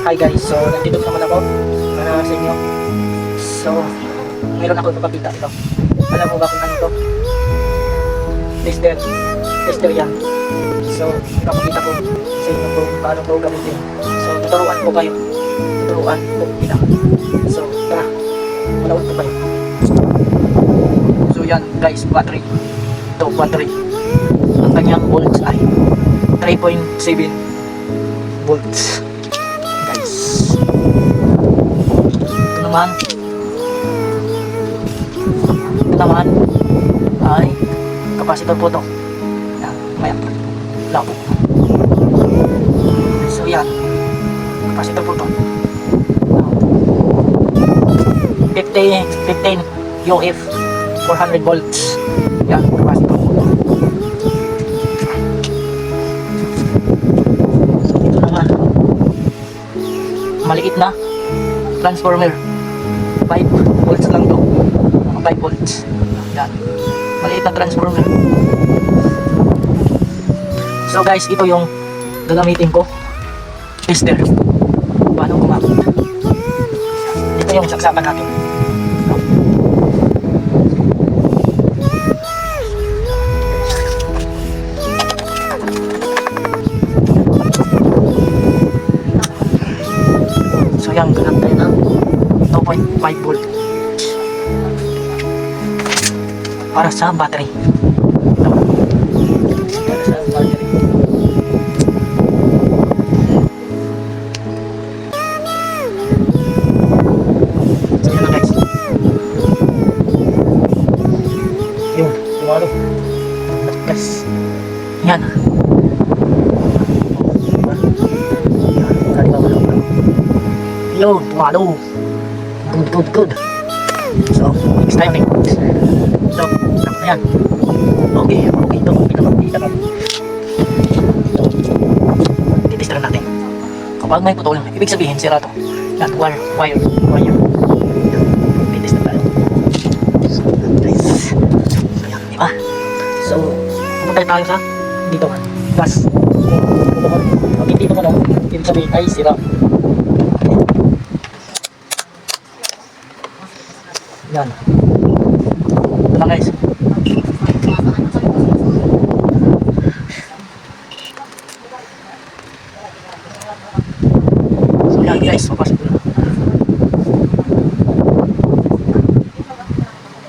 Hi guys, so nandito naman ako para sa inyo. So, mayroon ako ipapakita ito. Alam mo ba kung ano to? Tester yan. So, ipapakita ko sa inyo kung paano ko gamitin. So, tuturuan ko kayo. Tuturuan ko kita. So, tara. Manood ko kayo. So, yan guys, battery. Ito, battery. Ang kanyang volts ay 3.7 volts. Guys. Ito naman ay capacitor po to. Yan, maya. Labo. So yan. Capacitor po to. 15 UF 400 volts. Yan, capacitor po to. So ito naman. Maliit na transformer. 5 volts lang to. 5 volts. Yan. Maliit na transformer. So guys, ito yung gagamitin ko. Tester. Paano gumamit. Ito yung saksakan natin. So yan, ganap tayo na 2.5 volt. Para sa battery. Ito. Para sa battery. So yan na guys. Yun. Tumalo. Guys. Yan. Yun. Tumalo. Good. So, next tayo next. So, ayan. Okay ito. Kita ka. Titestan natin. Kapag may putol, ibig sabihin sira to. Yan, wire. Titestan tayo. So, guys. So, yan, diba? So, pumunta tayo sa dito. Gas. Pag dito mo, ibig sabihin ay sira. Yan. Ito na guys. So yan guys, papasok na.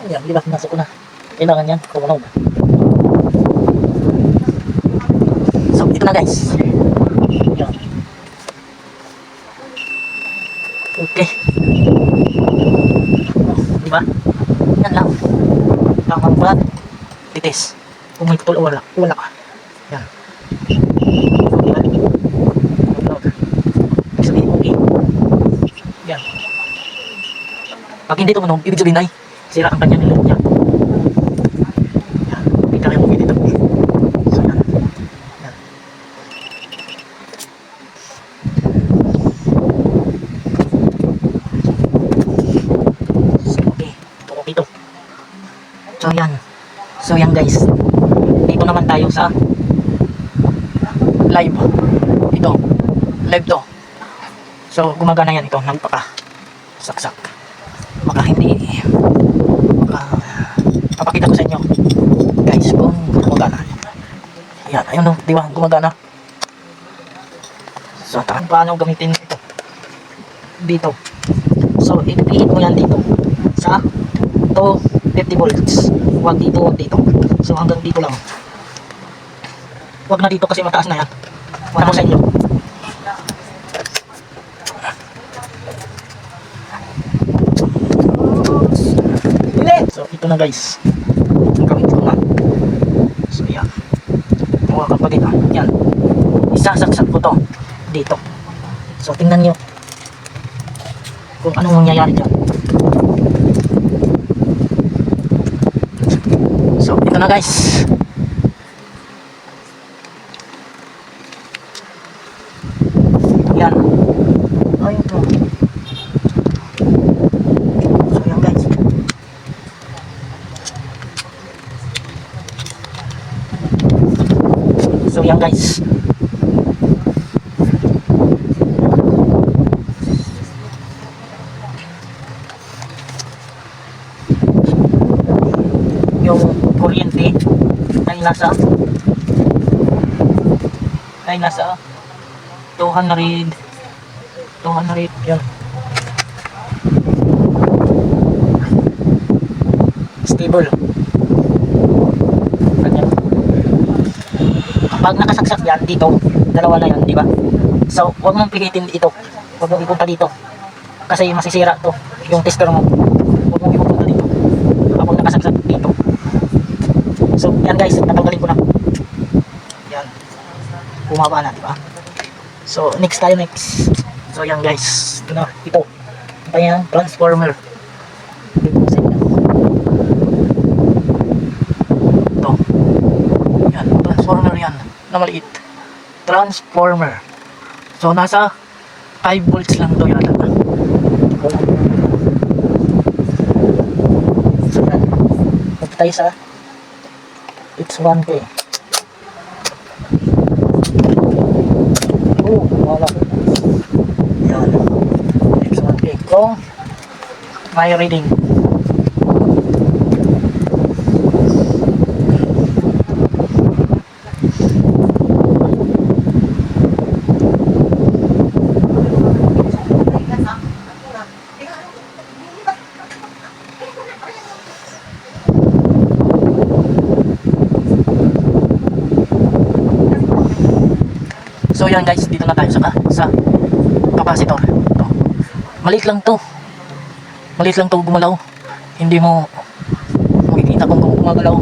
Yan, di ba pinasok ko na. Kailangan yan, kumanog. So, ito na guys. Yan. Okay. Diba? Yan lang. Tamang bulat. Titis. Kung may putol o wala ka. Yan. Diba? Ibig sabihin, okay. Yan. Pag hindi tumunog, ibig sabihin ay sira ang kanyang nilog niya. Yan. Kita kayo kung dito. So yan. Yan. Ito. So yan guys. Dito naman tayo sa live. Ito. Live to. So gumagana yan ito. Nagpaka saksak. Baka hindi. Papakita ko sa inyo guys kung gumagana. Ayan. Ayun o. Diba? Gumagana. So paano gamitin ito? Dito. So ipipihit mo yan dito. Sa 50 volts. Huwag dito. So hanggang dito lang. Huwag na dito kasi mataas na yan. Wala mo sa inyo. So ito na guys. Ang gawin ko na. So yan. Huwag kapag ito. Yan. Isasaksak ko to. Dito. So tingnan nyo. Kung anong mangyayari dyan. So, ito na guys. Yan. Ayun to. So, yan guys. So, yan guys. nasa 200 yun. Stable. Ganyan. Kapag nakasaksak yan dito, dalawa na yan, di ba? So, huwag mong pihitin ito. Huwag mong ipunta dito. Kasi masisira to, yung tester mo. Huwag mong ipunta dito. Kapag nakasaksak dito. So, yan guys, natanggalin ko na. Yan. Bumaba na, di ba? So, next tayo, next. So, yan guys. Ito na, ito. Ito yan, transformer. Ito. Yan, transformer yan. Na maliit. Transformer. So, nasa 5 volts lang to yan. So, yan. Punta tayo sa it's 1K. Oh, wala ko. Yan. It's 1K. Kung may reading. So yan guys, dito na tayo sa capacitor. Ito. Maliit lang to. Maliit lang to gumalaw. Hindi mo makikita kung gumagalaw.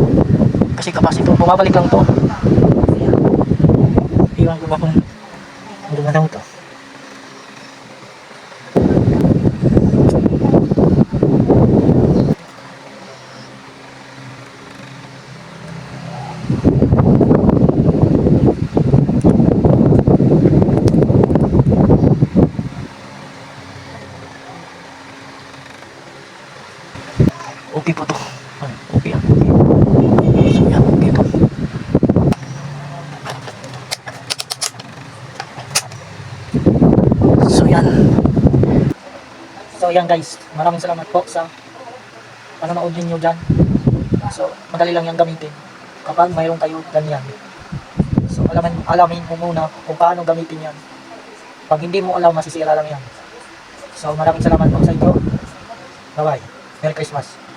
Kasi capacitor, bumabalik lang to. Iwan ko ba kung gumalaw to. Okay po to. Okay yan. So yan, okay to. So yan. So yan guys. Maraming salamat po sa panonood ninyo dyan. So madali lang yan gamitin kapag mayroon kayo ganyan. So alamin mo muna kung paano gamitin yan. Pag hindi mo alam, masisira lang yan. So maraming salamat po sa inyo. Bye bye. Merry Christmas.